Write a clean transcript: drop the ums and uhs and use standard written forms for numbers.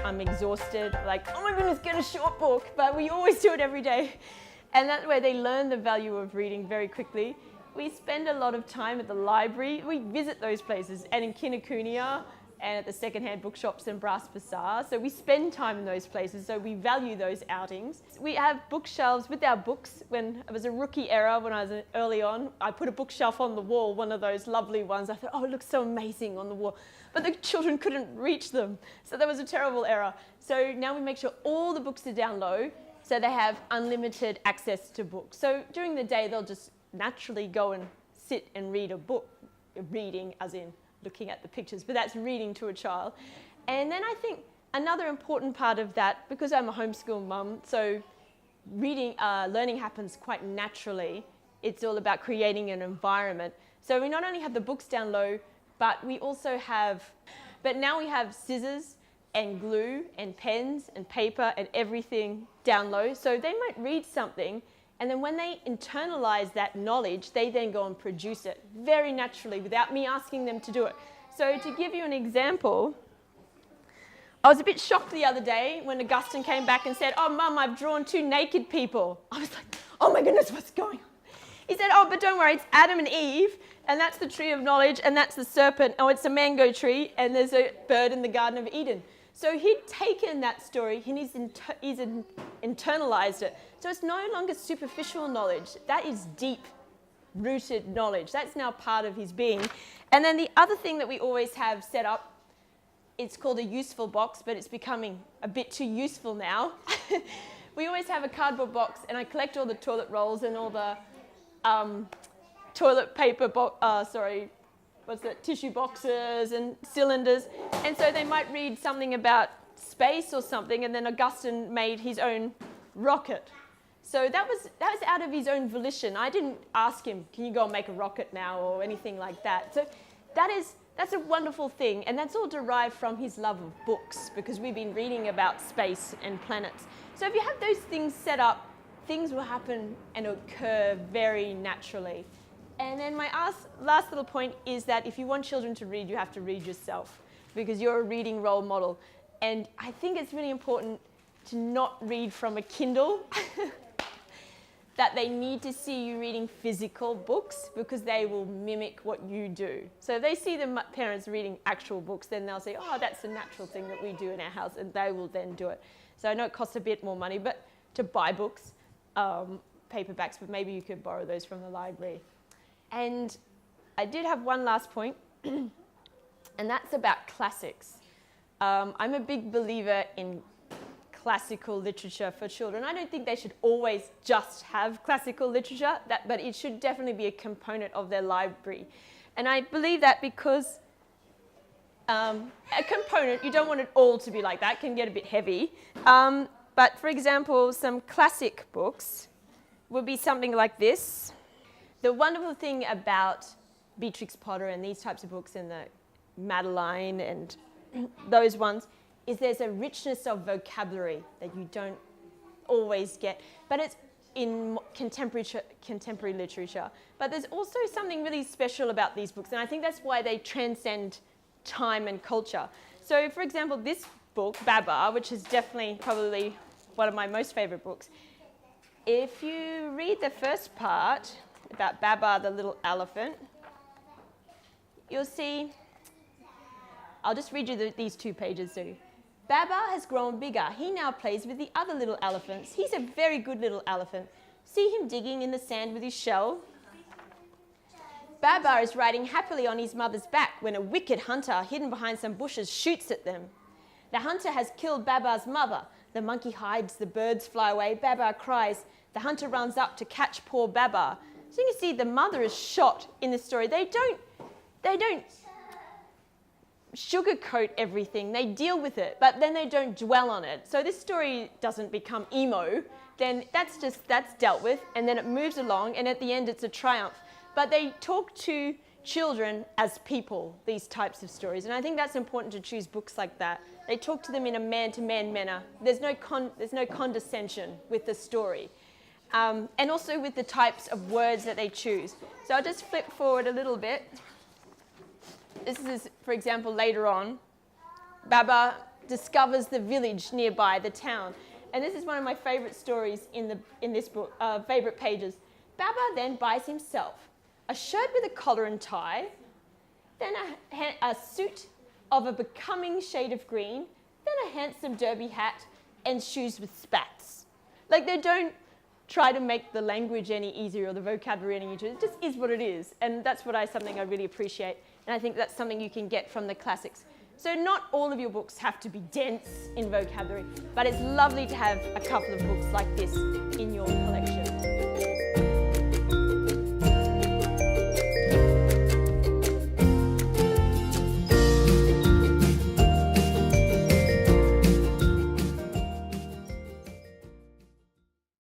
I'm exhausted, like, oh my goodness, get a short book, but we always do it every day. And that way they learn the value of reading very quickly. We spend a lot of time at the library. We visit those places, and in Kinokuniya, and at the secondhand bookshops in Bras Basar. So we spend time in those places, so we value those outings. We have bookshelves with our books. When it was a rookie era, when I was early on, I put a bookshelf on the wall, one of those lovely ones. I thought, oh, it looks so amazing on the wall. But the children couldn't reach them. So that was a terrible era. So now we make sure all the books are down low, so they have unlimited access to books. So during the day, they'll just naturally go and sit and read a book, reading as in looking at the pictures, but that's reading to a child. And then I think another important part of that, because I'm a homeschool mum, so reading, learning happens quite naturally. It's all about creating an environment. So we not only have the books down low, but we also have, but now we have scissors and glue and pens and paper and everything down low. So they might read something, and then when they internalize that knowledge, they then go and produce it very naturally without me asking them to do it. So to give you an example, I was a bit shocked the other day when Augustine came back and said, oh, Mum, I've drawn 2 naked people. I was like, oh my goodness, what's going on? He said, oh, but don't worry, it's Adam and Eve, and that's the tree of knowledge, and that's the serpent. Oh, it's a mango tree, and there's a bird in the Garden of Eden. So he'd taken that story and he's internalized it. So it's no longer superficial knowledge. That is deep-rooted knowledge. That's now part of his being. And then the other thing that we always have set up, it's called a useful box, but it's becoming a bit too useful now. We always have a cardboard box, and I collect all the toilet rolls and all the toilet paper tissue boxes and cylinders. And so they might read something about space or something, and then Augustine made his own rocket. So that was out of his own volition. I didn't ask him, can you go and make a rocket now, or anything like that. So that's a wonderful thing, and that's all derived from his love of books, because we've been reading about space and planets. So if you have those things set up, things will happen and occur very naturally. And then my last little point is that if you want children to read, you have to read yourself, because you're a reading role model. And I think it's really important to not read from a Kindle, that they need to see you reading physical books, because they will mimic what you do. So if they see the parents reading actual books, then they'll say, oh, that's a natural thing that we do in our house, and they will then do it. So I know it costs a bit more money, but to buy books, paperbacks, but maybe you could borrow those from the library. And I did have one last point, and that's about classics. I'm a big believer in classical literature for children. I don't think they should always just have classical literature, but it should definitely be a component of their library. And I believe that because a component, you don't want it all to be like that, it can get a bit heavy. But for example, some classic books would be something like this. The wonderful thing about Beatrix Potter and these types of books, and the Madeline and those ones, is there's a richness of vocabulary that you don't always get, but it's in contemporary literature. But there's also something really special about these books, and I think that's why they transcend time and culture. So for example, this book, Babar, which is definitely probably one of my most favorite books, if you read the first part about Babar the little elephant, you'll see, I'll just read you these 2 pages too. Babar has grown bigger. He now plays with the other little elephants. He's a very good little elephant. See him digging in the sand with his shell? Babar is riding happily on his mother's back when a wicked hunter hidden behind some bushes shoots at them. The hunter has killed Babar's mother. The monkey hides, the birds fly away, Babar cries. The hunter runs up to catch poor Babar. So you can see the mother is shot in the story. They don't sugarcoat everything. They deal with it, but then they don't dwell on it. So this story doesn't become emo. Then that's dealt with, and then it moves along, and at the end it's a triumph. But they talk to children as people, these types of stories, and I think that's important to choose books like that. They talk to them in a man-to-man manner. There's no condescension with the story. And also with the types of words that they choose. So I'll just flip forward a little bit. This is, for example, later on. Babar discovers the village nearby, the town. And this is one of my favourite stories in this book, favourite pages. Baba then buys himself a shirt with a collar and tie, then a suit of a becoming shade of green, then a handsome derby hat, and shoes with spats. Like, they don't try to make the language any easier or the vocabulary any easier. It just is what it is. And that's something I really appreciate. And I think that's something you can get from the classics. So not all of your books have to be dense in vocabulary, but it's lovely to have a couple of books like this in your collection.